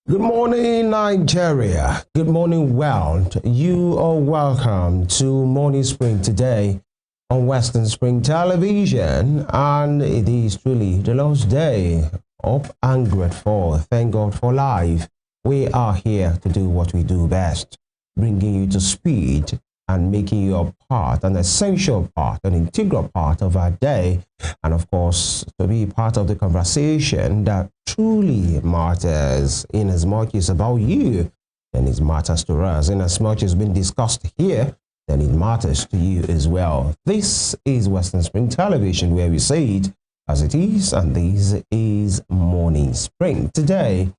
Good morning, Nigeria. Good morning, world. You are welcome to Morning Spring today on Western Spring Television, and it is truly the last day. Up and grateful. Thank God for life. We are here to do what we do best, bringing you to speed and making you a part, an essential part, an integral part of our day, and of course, to be part of the conversation that truly matters, in as much as about you, then it matters to us. In as much as been discussed here, then it matters to you as well. This is Western Spring Television, where we say it as it is, and this is Morning Spring. Today,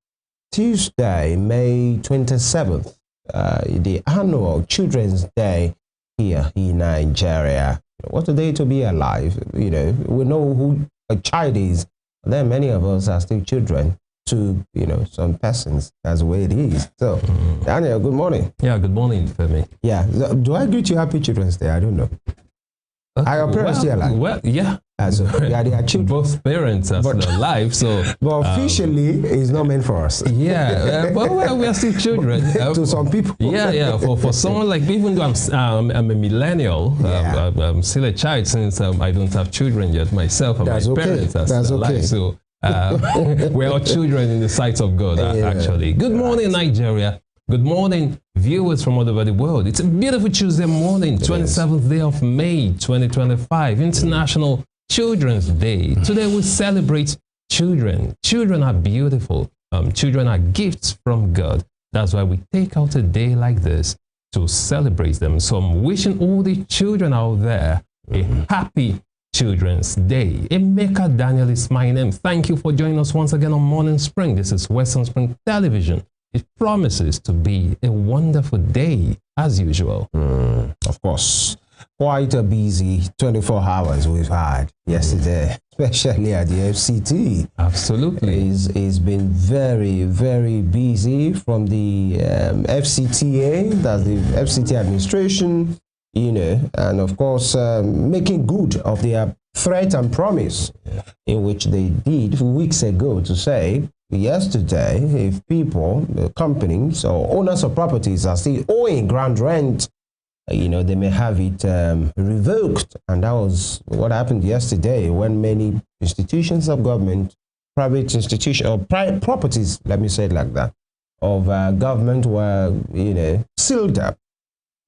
Tuesday, May 27th, the annual Children's Day here in Nigeria. What a day to be alive. You know, we know who a child is. Then many of us are still children to, some persons. That's the way it is. So, Daniel, good morning. Yeah, good morning, Femi. Yeah. Do I greet you Happy Children's Day? I don't know. Are your parents still alive? Well, yeah. So, yeah, they are children. Both parents are still alive, so... But officially, it's not meant for us. Yeah, but we are still children. To some people. Yeah. For someone like me, even though I'm a millennial, Yeah. I'm still a child since I don't have children yet myself, and That's my okay. parents are That's still okay. alive. So we're all children in the sight of God, actually. Good morning, Nigeria. Good morning, viewers from all over the world. It's a beautiful Tuesday morning, 27th day of May, 2025, International Children's Day. Today we celebrate children. Children are beautiful. Children are gifts from God. That's why we take out a day like this to celebrate them. So I'm wishing all the children out there a happy Children's Day. Emeka Daniel is my name. Thank you for joining us once again on Morning Spring. This is Western Spring Television. It promises to be a wonderful day, as usual. Of course, quite a busy 24 hours we've had yesterday, especially at the FCT. Absolutely. It's been very, very busy from the FCTA, that's the FCT administration, and of course, making good of their threat and promise, in which they did weeks ago to say, yesterday, if people, companies or owners of properties are still owing ground rent, they may have it revoked. And that was what happened yesterday when many institutions of government, private institutions or private properties, let me say it like that, of government were, sealed up,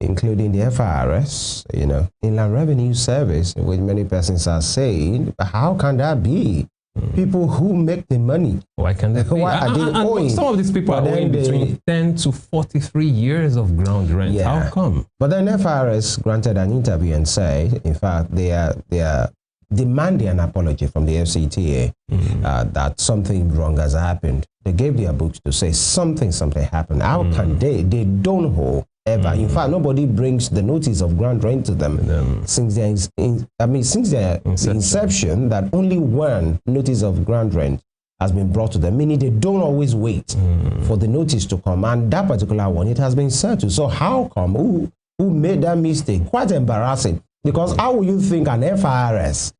including the FIRS, Inland Revenue Service, which many persons are saying, how can that be? People who make the money. Why can they pay? Why are they owing? Some of these people are owing between 10 to 43 years of ground rent. Yeah. How come? But then FIRS granted an interview and said, in fact, they are demanding an apology from the FCTA that something wrong has happened. They gave their books to say something happened. How can they? They don't hold ever. In fact, nobody brings the notice of ground rent to them since their inception. That only one notice of ground rent has been brought to them, meaning they don't always wait for the notice to come. And that particular one, it has been settled. So how come? Who made that mistake? Quite embarrassing. Because how will you think an FIRS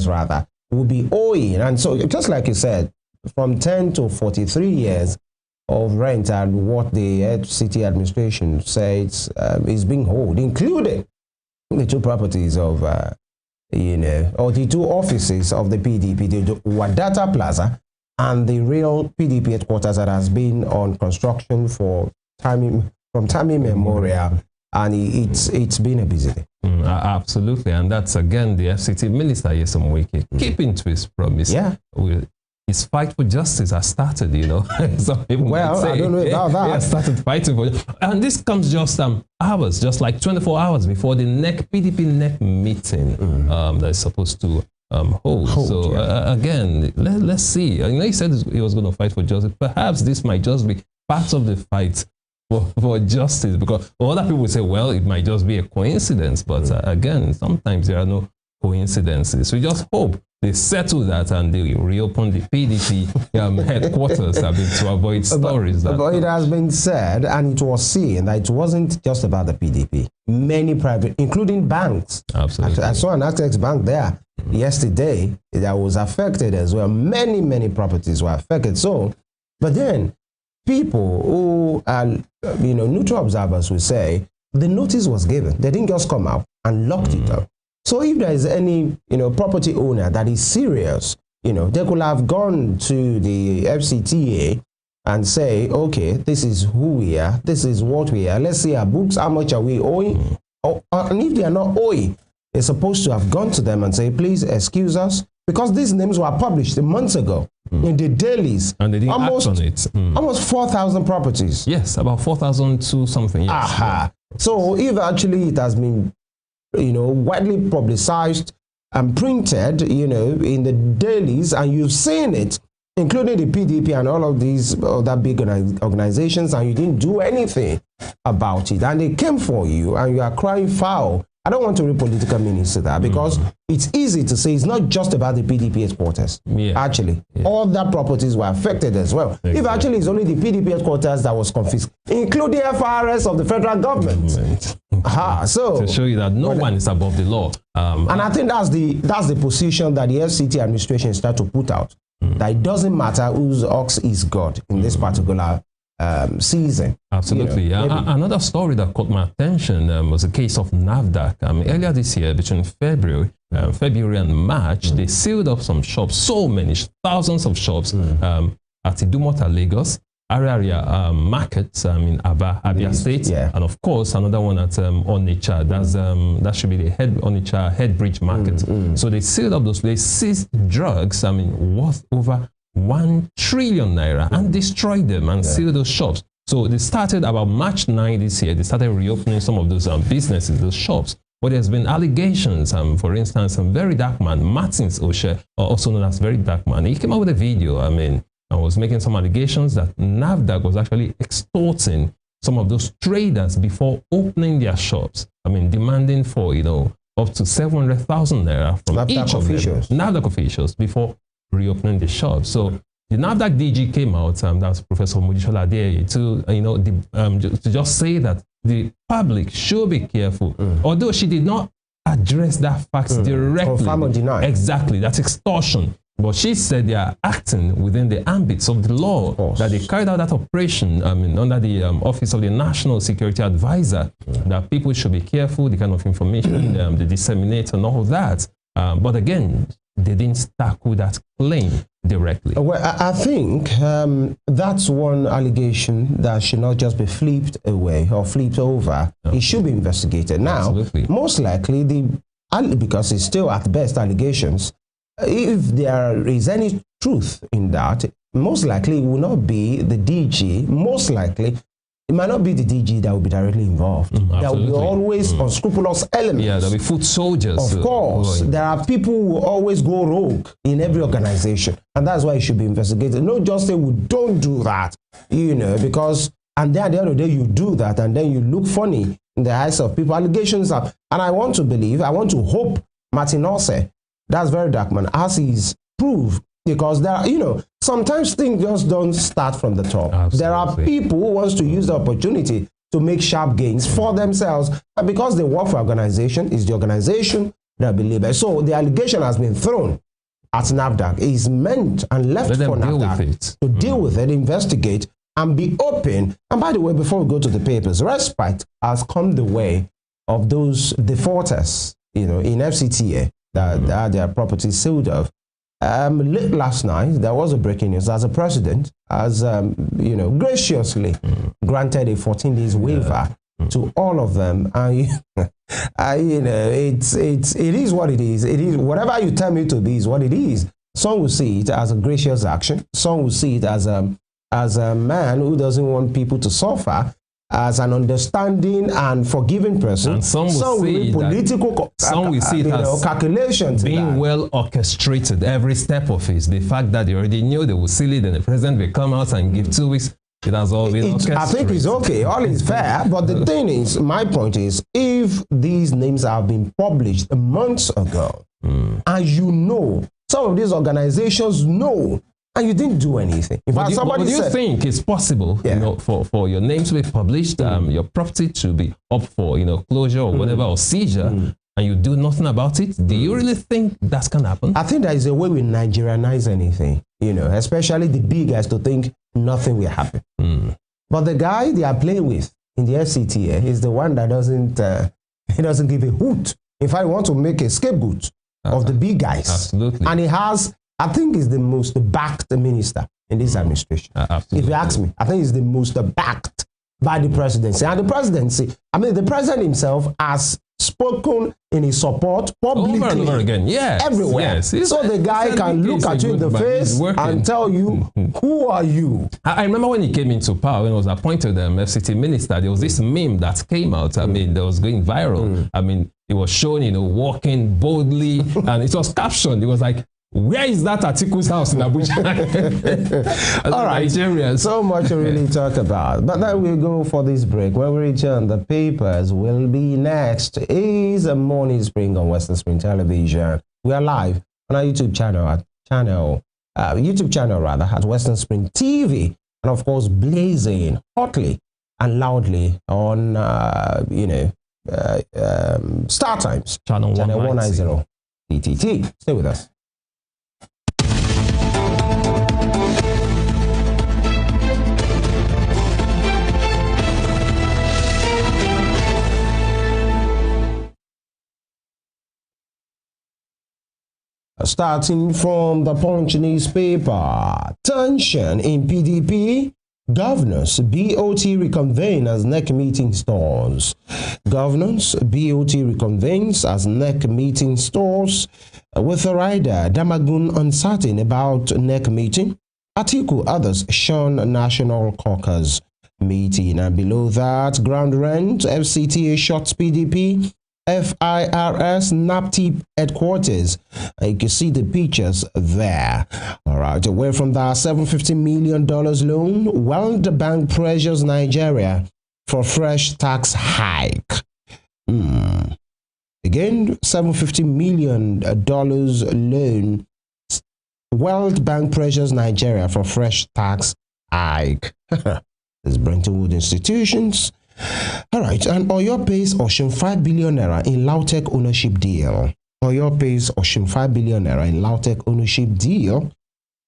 rather, will be owing? And so, just like you said, from 10 to 43 years of rent and what the city administration says is being owed, including the two properties of, or the two offices of the PDP, the Wadata Plaza and the real PDP headquarters that has been on construction from time immemorial, and it's been a busy day. Absolutely, and that's again the FCT minister Nyesom Wike keeping to his promise. Yeah. His fight for justice has started, Some people might say, I don't know about that. He has started fighting for justice. And this comes just hours, just like 24 hours before the PDP NEC meeting that is supposed to hold. So again, let's see. He said he was going to fight for justice. Perhaps this might just be part of the fight for justice, because other people say, well, it might just be a coincidence. But again, sometimes there are no coincidences. We just hope they settle that and they reopen the PDP headquarters to avoid stories. But it has been said, and it was seen, that it wasn't just about the PDP. Many private, including banks. Absolutely. I saw an Access Bank there yesterday that was affected as well. Many properties were affected. So, but then people who are, neutral observers will say the notice was given. They didn't just come out and locked it up. So if there is any, property owner that is serious, they could have gone to the FCTA and say, okay, this is who we are, this is what we are. Let's see our books, how much are we owing? And if they are not owing, they're supposed to have gone to them and say, please excuse us, because these names were published months ago in the dailies. And they didn't act on it. Almost 4,000 properties. Yes, about 4,002 something. Yes. Aha. So if actually it has been, widely publicized and printed, in the dailies, and you've seen it, including the PDP and all of these other big organizations, and you didn't do anything about it, and they came for you, and you are crying foul. I don't want to read political meanings to that, because it's easy to say it's not just about the PDP headquarters. Actually, all the properties were affected as well. Exactly. If actually it's only the PDP headquarters that was confiscated, including FRS of the federal government. So to show you that no one is above the law. And I think that's the position that the FCT administration start to put out. That it doesn't matter whose ox is God in this particular season. Absolutely. Another story that caught my attention was the case of NAFDAC. Earlier this year, between February and March, they sealed up some shops, so many, thousands of shops at Idumota, Lagos, area markets in Abia State, and of course another one at Onitsha. That should be the Onitsha Head Bridge Market. So they sealed up those places, seized drugs, worth over 1 trillion naira, and destroyed them and sealed those shops. So they started about March 9 this year. They started reopening some of those businesses, those shops. But there's been allegations, for instance, a very dark man, Martins Oshe, also known as Very Dark Man. He came out with a video, and was making some allegations that NAFDAC was actually extorting some of those traders before opening their shops. Demanding for, up to 700,000 naira from NAFDAC each of officials. them, NAFDAC officials, before reopening the shops. So the NAFDAC DG came out, that's Professor Mojisola Adeyeye, to just say that the public should be careful. Although she did not address that fact directly. Confirm or deny. Exactly, that's extortion. But she said they are acting within the ambits of the law, that they carried out that operation under the Office of the National Security Advisor, that people should be careful, the kind of information they disseminate and all of that. But again, they didn't tackle that claim directly. Well, I think that's one allegation that should not just be flipped away or flipped over. It should be investigated. Now, most likely, because it's still at best allegations, if there is any truth in that, most likely it will not be the DG. Most likely, it might not be the DG that will be directly involved. There will be always unscrupulous elements. Yeah, there will be foot soldiers. Of course, there are people who always go rogue in every organization, and that's why it should be investigated. Not just say, we don't do that, because, and then at the end of the day, you do that, and then you look funny in the eyes of people. Allegations are, and I want to hope Martin Ose, that's Very Dark Man, as he's proved, because there are, sometimes things just don't start from the top. Absolutely. There are people who wants to use the opportunity to make sharp gains for themselves, and because they work for organization, it's the organization that believe it. So the allegation has been thrown at NAFDAC. It is meant and left for NAFDAC to deal with it, investigate, and be open. And by the way, before we go to the papers, respite has come the way of those defaulters, in FCTA, that had their properties sealed off. Late last night, there was a breaking news as the president has, graciously granted a 14 days waiver to all of them. And it is what it is. It is whatever you tell me to be is what it is. Some will see it as a gracious action. Some will see it as a man who doesn't want people to suffer, as an understanding and forgiving person. And some will see political it as calculations being well orchestrated every step of it. The fact that they already knew they would seal it, and the president will come out and give 2 weeks. It has all been orchestrated. I think it's okay. All is fair. But the thing is, my point is, if these names have been published months ago, and some of these organizations know, and you didn't do anything. In fact, do you think it's possible, for your name to be published, your property to be up for, closure or whatever, or seizure, and you do nothing about it? Do you really think that can happen? I think there is a way we Nigerianize anything, especially the big guys to think nothing will happen. But the guy they are playing with in the FCTA is the one that doesn't give a hoot. In fact, he wants to make a scapegoat of the big guys. Absolutely. And he has, I think he's the most backed minister in this administration. Absolutely. If you ask me, I think he's the most backed by the presidency. And the presidency, I mean, the president himself has spoken in his support publicly. Over and over again, yes. Everywhere. Yes. So the guy can look at you in the face and tell you, who are you? I remember when he came into power, when he was appointed FCT minister, there was this meme that came out. I mean, that was going viral. I mean, it was shown, walking boldly, and it was captioned. It was like, where is that Atiku's house in Abuja? All right, Nigerians. So much to really talk about. But then we'll go for this break. When we return, the papers will be next. Is a Morning Spring on Western Spring Television. We are live on our YouTube channel at Western Spring TV, and of course blazing hotly and loudly on StarTimes Channel 190 DTT. Stay with us. Starting from the Punch newspaper, tension in PDP, governors BOT reconvene as NEC meeting stalls. Governors BOT reconvenes as NEC meeting stalls, with the rider Damagun uncertain about NEC meeting. Atiku others shun National Caucus meeting. And below that, ground rent, FCTA shots PDP. FIRS NAPTIP headquarters. You can see the pictures there. All right, away from that, $750 million loan. World Bank pressures Nigeria for fresh tax hike. Again, $750 million loan. World Bank pressures Nigeria for fresh tax hike. This Bretton Woods institutions. All right, and Oyo pays Oshun 5 billion naira in Lautech ownership deal. Oyo pays Oshun 5 billion naira in Lautech ownership deal.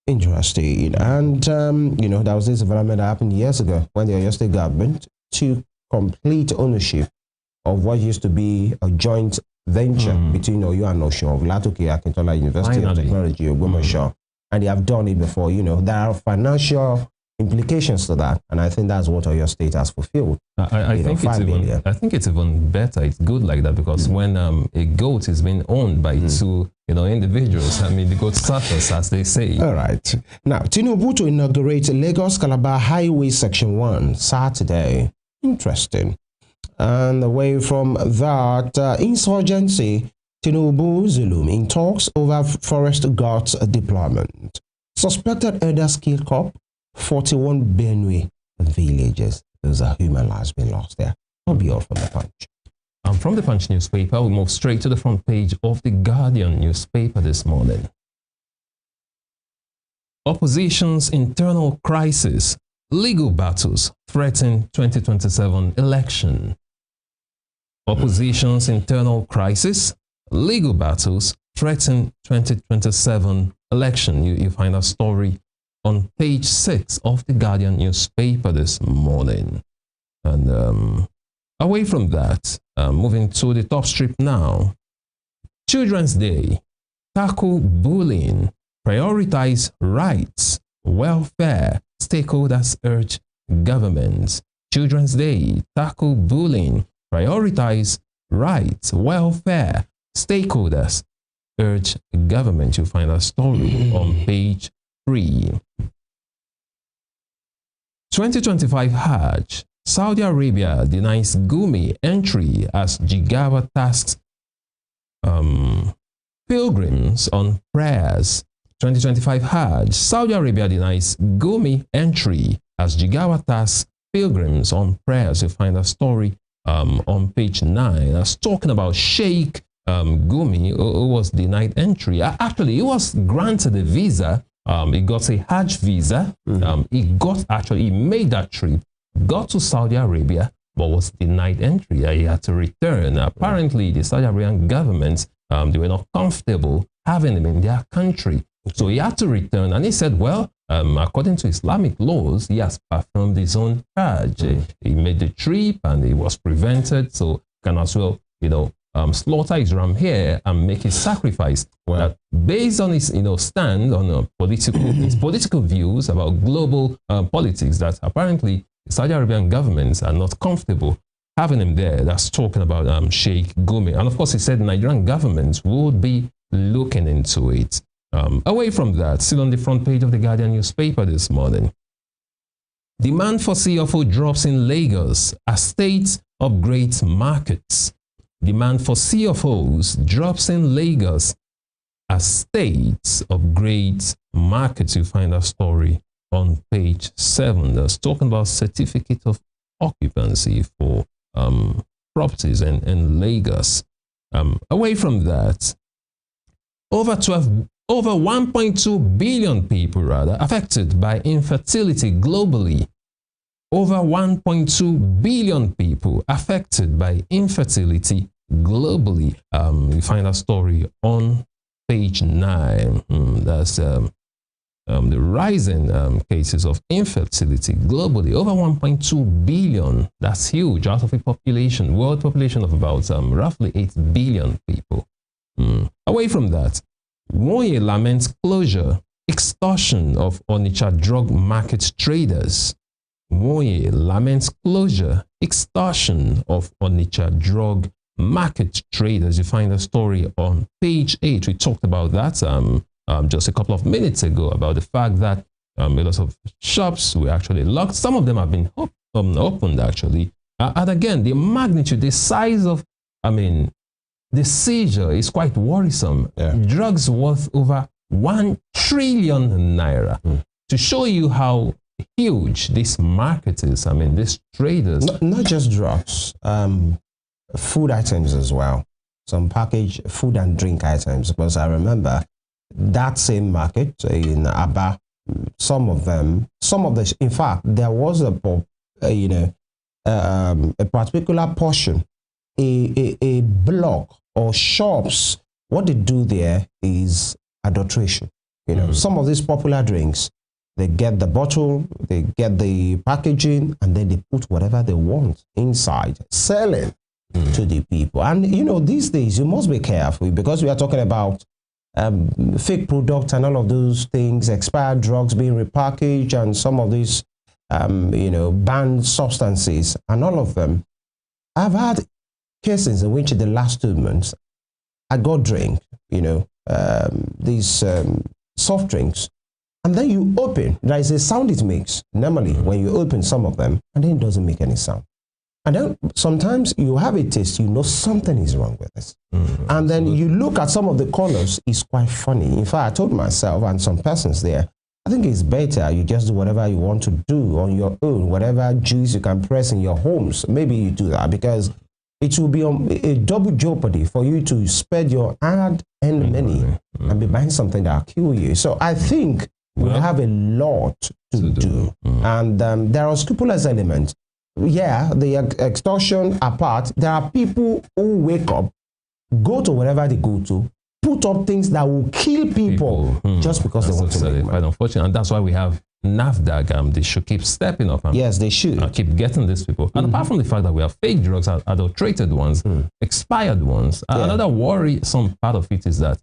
Interesting. And, there was this development that happened years ago when the Oyo State government took complete ownership of what used to be a joint venture between Oyo and Oshun of Latoke Akintola University of Technology, Ogbomoso. And they have done it before. There are financial implications to that, and I think that's what Oyo State has fulfilled. I think it's even better. It's good like that, because when a goat is being owned by two individuals, I mean, the goat suffers, as they say. All right. Now, Tinubu to inaugurate Lagos Calabar Highway Section 1 Saturday. Interesting. And away from that, insurgency, Tinubu Zulum in talks over forest guards deployment. Suspected elders killed cop. 41 Benue villages. Those are human lives being lost there. That'll be all from the Punch. From the Punch newspaper, we move straight to the front page of the Guardian newspaper this morning. Opposition's internal crisis, legal battles threaten 2027 election. Opposition's internal crisis, legal battles threaten 2027 election. You find a story on page 6 of the Guardian newspaper this morning. And away from that, moving to the top strip now. Children's Day, tackle bullying, prioritize rights, welfare, stakeholders urge governments. Children's Day, tackle bullying, prioritize rights, welfare, stakeholders urge government. You'll find a story on page 3. 2025 Hajj, Saudi Arabia denies Gumi entry as Jigawa tasks pilgrims on prayers. 2025 Hajj, Saudi Arabia denies Gumi entry as Jigawa tasks pilgrims on prayers. You'll find a story on page 9. I was talking about Sheikh Gumi, who was denied entry. Actually, he was granted a visa. He got a Hajj visa. He made that trip, got to Saudi Arabia, but was denied entry. He had to return. Apparently, the Saudi Arabian government, they were not comfortable having him in their country. So he had to return, and he said, well, according to Islamic laws, he has performed his own Hajj. He made the trip and he was prevented, so can as well, slaughter his ram here and make his sacrifice. Wow. Based on his, stand on his political views about global politics, that apparently Saudi Arabian governments are not comfortable having him there. That's talking about Sheikh Gumi. And of course, he said Nigerian governments would be looking into it. Away from that, still on the front page of the Guardian newspaper this morning, demand for CFO drops in Lagos as state upgrades markets. Demand for CFOs drops in Lagos as states upgrades markets. You find that story on page 7. That's talking about certificate of occupancy for properties in Lagos. Away from that, over 1.2 billion people affected by infertility globally. Over 1.2 billion people affected by infertility globally. You find that story on page 9. That's the rising cases of infertility globally. Over 1.2 billion. That's huge. Out of a population, world population of about roughly 8 billion people. Away from that, Woye laments closure, extortion of Onitsha drug market traders. Woye laments closure, extortion of Onitsha drug market traders. You find the story on page 8. We talked about that just a couple of minutes ago, about the fact that a lot of shops were actually locked. Some of them have been opened actually. And again, the magnitude, the size of, the seizure is quite worrisome. Yeah. Drugs worth over 1 trillion naira. To show you how huge this market is. These traders. Not just drugs, food items as well. Some packaged food and drink items. Because I remember that same market in Aba, in fact, there was a particular portion, a block or shops. What they do there is adulteration. Some of these popular drinks, they get the bottle, they get the packaging, and then they put whatever they want inside, selling to the people. And these days you must be careful, because we are talking about fake products and all of those things, expired drugs being repackaged, and some of these banned substances, and all of them. I've had cases in which in the last 2 months I got drink, these soft drinks, and then you open, there is a sound it makes normally when you open some of them, and then it doesn't make any sound. And then sometimes you have a taste, something is wrong with this. And then you look at some of the colors, it's quite funny. In fact, I told myself and some persons there, I think it's better you just do whatever you want to do on your own, whatever juice you can press in your homes. Maybe you do that, because it will be a double jeopardy for you to spend your hard-earned money and be buying something that will kill you. So I think we have a lot to do. And there are scrupulous elements. Yeah, the extortion apart, there are people who wake up, go to wherever they go to, put up things that will kill people just because they want to make money. Quite unfortunate, and that's why we have NAFDAC. They should keep stepping up. And yes, they should. Keep getting these people. And apart from the fact that we have fake drugs, adulterated ones, expired ones, another worrisome part of it is that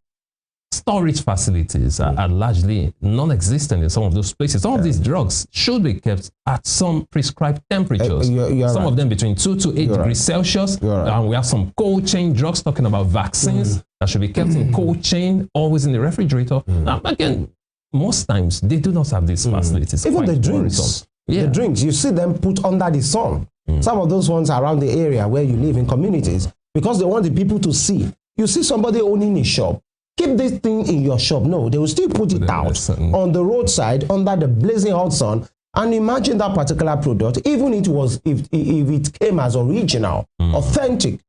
storage facilities are largely non-existent in some of those places. Some of these drugs should be kept at some prescribed temperatures. Some of them between 2 to 8 degrees Celsius. And we have some cold chain drugs, talking about vaccines that should be kept in cold chain, always in the refrigerator. Again, most times they do not have these facilities. Even the drinks. The drinks, you see them put under the sun. Some of those ones around the area where you live in communities, because they want the people to see. You see somebody owning a shop, keep this thing in your shop. No, they will still put it out on the roadside under the blazing hot sun. And imagine that particular product, even if it came as original, authentic,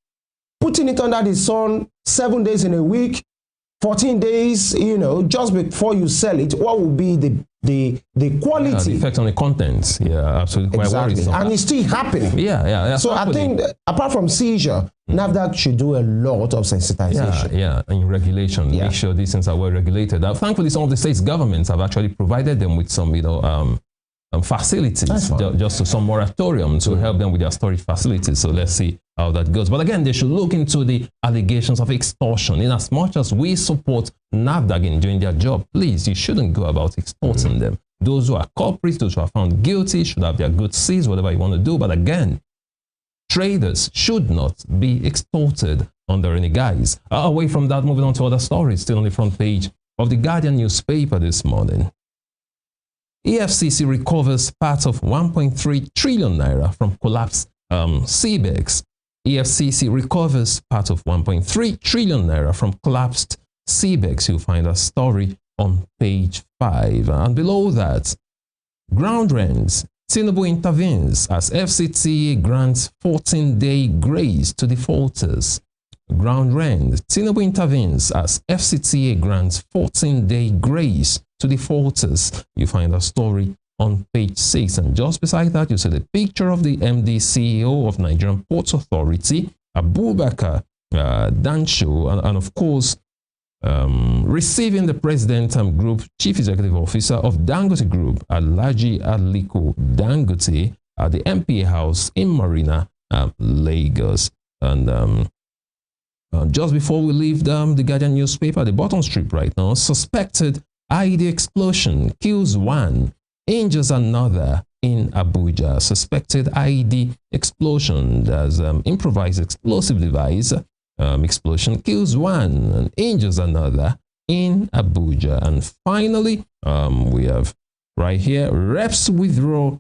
putting it under the sun 7 days in a week, 14 days, just before you sell it, what will be the the quality. The effect on the content. Yeah, absolutely. Quite Exactly. worrisome. And it's still happening. Yeah. So I think apart from seizure, NAFDAC should do a lot of sensitization. Yeah, and regulation. Yeah. Make sure these things are well regulated. Thankfully, some of the states' governments have actually provided them with some, facilities, just to some moratorium to help them with their storage facilities. So let's see how that goes. But again, they should look into the allegations of extortion. In as much as we support NAFDAC in doing their job, please, you shouldn't go about extorting them. Those who are culprits, those who are found guilty, should have their goods seized, whatever you want to do. But again, traders should not be extorted under any guise. Away from that, moving on to other stories, still on the front page of the Guardian newspaper this morning. EFCC recovers part of 1.3 trillion naira from collapsed CBEX. EFCC recovers part of 1.3 trillion naira from collapsed CBEX. You'll find a story on page 5. And below that, ground rents. Tinubu intervenes as FCTA grants 14-day grace to defaulters. Ground rent. Tinubu intervenes as FCTA grants 14-day grace to defaulters. You find a story on page 6. And just beside that, you see the picture of the MD CEO of Nigerian Ports Authority, Abubakar Dancho, and of course, receiving the President and Group Chief Executive Officer of Dangote Group, Alhaji Aliko Dangote, at the MPA House in Marina, Lagos. And just before we leave the Guardian newspaper, the bottom strip right now, suspected IED explosion kills one, injures another in Abuja. Suspected IED explosion, as improvised explosive device explosion, kills one and injures another in Abuja. And finally, we have right here, reps withdraw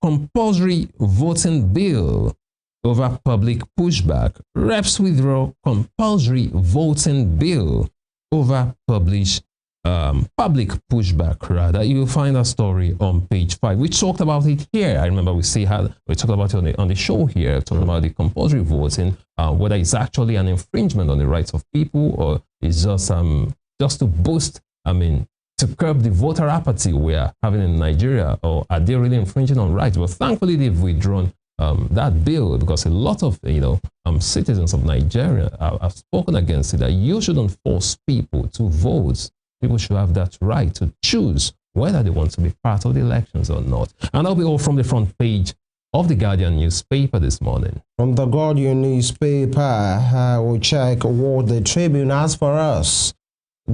compulsory voting bill over public pushback. Reps withdraw compulsory voting bill over public pushback, rather. You'll find a story on page 5. We talked about it here. I remember we talked about it on the show here, talking about the compulsory voting, whether it's actually an infringement on the rights of people or it's just to boost, to curb the voter apathy we are having in Nigeria, or are they really infringing on rights? But thankfully, they've withdrawn that bill, because a lot of citizens of Nigeria have spoken against it, that you shouldn't force people to vote. People should have that right to choose whether they want to be part of the elections or not. And that'll be all from the front page of the Guardian newspaper this morning. From the Guardian newspaper, we'll check what the Tribune has for us.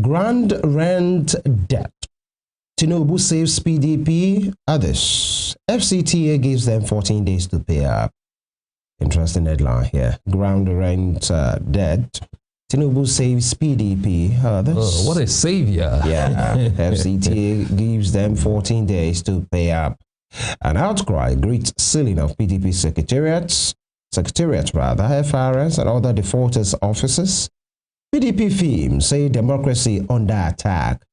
Grand rent debt. Tinubu saves PDP, others. FCTA gives them 14 days to pay up. Interesting headline here. Ground rent debt. Tinubu saves PDP, others. Oh, what a savior. Yeah. FCTA gives them 14 days to pay up. An outcry greets sealing of PDP secretariat, FRS, and other defaulters' offices. PDP theme say democracy under attack.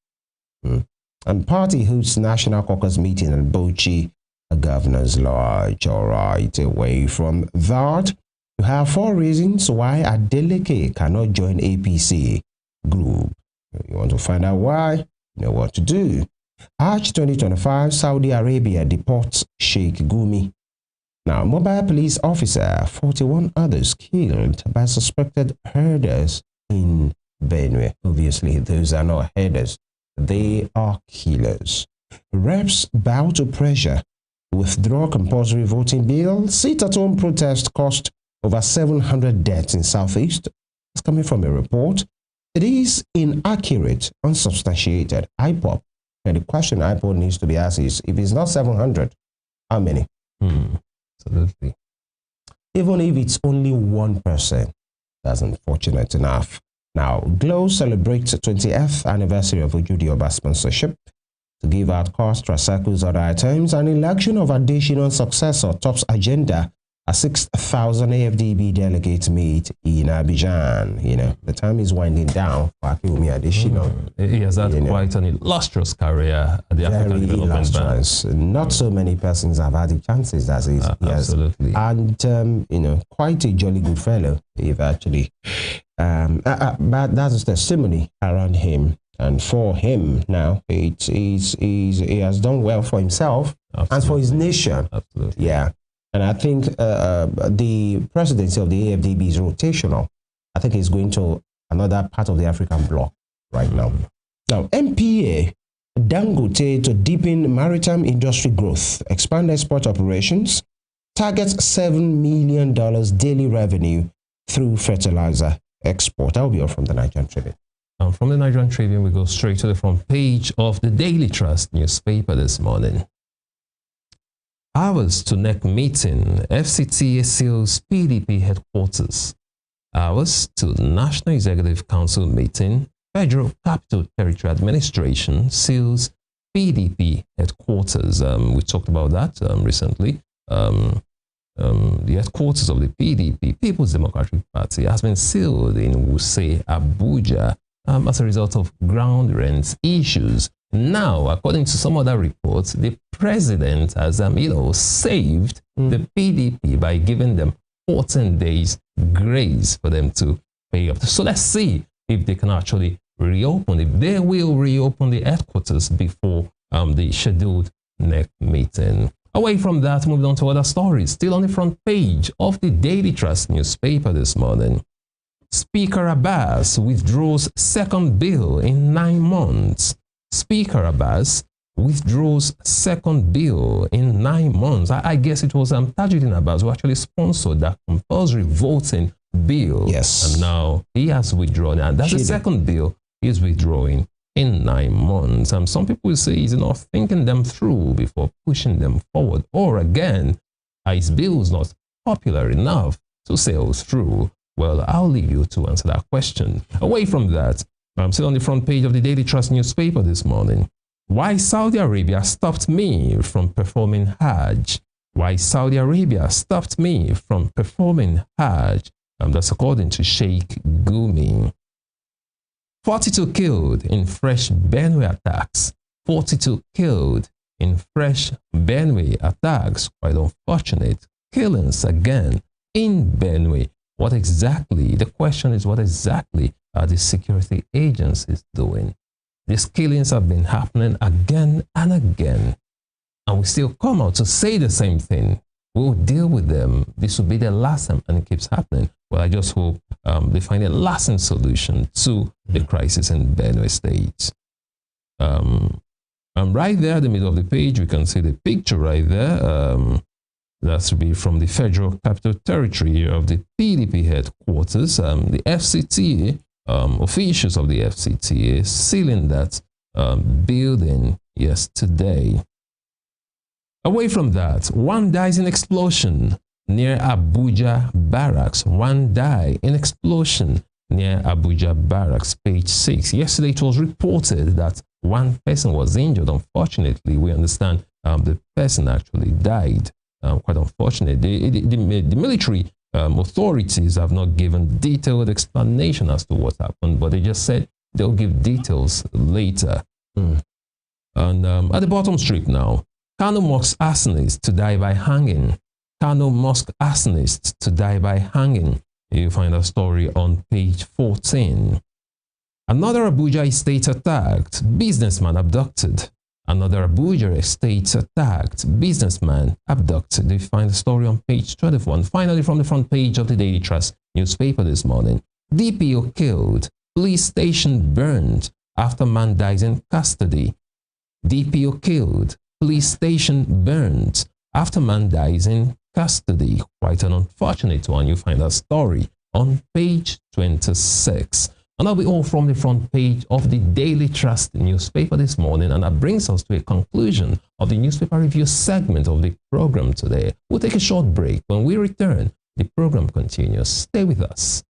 And party holds national caucus meeting at Bauchi, a governor's lodge. All right, away from that, you have 4 reasons why Adeleke cannot join APC group. You want to find out why? You know what to do. March 2025, Saudi Arabia deports Sheikh Gumi. Now, mobile police officer, 41 others killed by suspected herders in Benue. Obviously, those are not herders. They are killers. Reps bow to pressure. Withdraw compulsory voting bill. Sit-at-home protest cost over 700 deaths in Southeast. It's coming from a report. It is inaccurate, unsubstantiated. IPOP. And the question IPOP needs to be asked is, if it's not 700, how many? Absolutely. Even if it's only 1%, that's unfortunate enough. Now, Glow celebrates the 20th anniversary of Ojudi Oba sponsorship to give out cars, tricycles, other items. An election of additional successor tops agenda as 6,000 AFDB delegates meet in Abidjan. You know, the time is winding down for Akiwumi Adesina. He has had quite an illustrious career at the African Development Bank. Not so many persons have had the chances as he has. Absolutely. And, you know, quite a jolly good fellow, if actually. But that's a testimony around him. And for him now, he has done well for himself. Absolutely. And for his nation. Absolutely. Yeah. And I think the presidency of the AFDB is rotational. I think he's going to another part of the African bloc right now. Now, MPA, Dangote to deepen maritime industry growth, expand export operations, targets $7 million daily revenue through fertilizer export. That will be all from the Nigerian Tribune. From the Nigerian Tribune, we go straight to the front page of the Daily Trust newspaper this morning. Hours to neck meeting, FCTA seals PDP headquarters. Hours to National Executive Council meeting, Federal Capital Territory Administration seals PDP headquarters. We talked about that recently. The headquarters of the PDP, People's Democratic Party, has been sealed in Wuse, Abuja, as a result of ground rent issues. Now, according to some other reports, the president has, saved the PDP by giving them 14 days grace for them to pay up. So let's see if they can actually reopen, if they will reopen the headquarters before the scheduled next meeting. Away from that, moving on to other stories, still on the front page of the Daily Trust newspaper this morning. Speaker Abbas withdraws second bill in 9 months. Speaker Abbas withdraws second bill in 9 months. I guess it was Tajuddin Abbas who actually sponsored that compulsory voting bill. Yes. And now he has withdrawn, and that's the second bill he's withdrawing in 9 months. Some people will say he's not thinking them through before pushing them forward. Or again, his bill is not popular enough to sail through. Well, I'll leave you to answer that question. Away from that, I'm still on the front page of the Daily Trust newspaper this morning. Why Saudi Arabia stopped me from performing Hajj. Why Saudi Arabia stopped me from performing Hajj. That's according to Sheikh Gumi. 42 killed in fresh Benue attacks. 42 killed in fresh Benue attacks. Quite unfortunate. Killings again in Benue. What exactly, the question is, what exactly are the security agencies doing? These killings have been happening again and again. And we still come out to say the same thing. We'll deal with them. This will be the last time, and it keeps happening. Well, I just hope they find a lasting solution to the crisis in Benue State. Right there at the middle of the page, we can see the picture right there. That should be from the Federal Capital Territory of the PDP headquarters. The FCTA, officials of the FCTA sealing that building yesterday. Away from that, one dies in explosion near Abuja Barracks. One died in explosion near Abuja Barracks, page 6. Yesterday, it was reported that one person was injured. Unfortunately, we understand the person actually died. Quite unfortunate. The military authorities have not given detailed explanation as to what happened, but they just said they'll give details later. And at the bottom strip now, Kano Mosque arsonist to die by hanging. Kano Mosque arsonist to die by hanging. You find a story on page 14. Another Abuja estate attacked. Businessman abducted. Another Abuja estate attacked. Businessman abducted. You find the story on page 21. Finally, from the front page of the Daily Trust newspaper this morning. DPO killed. Police station burned after man dies in custody. DPO killed. Police station burned after man dies in custody. Quite an unfortunate one. You find that story on page 26. And that'll be all from the front page of the Daily Trust newspaper this morning. And that brings us to a conclusion of the newspaper review segment of the program today. We'll take a short break. When we return, the program continues. Stay with us.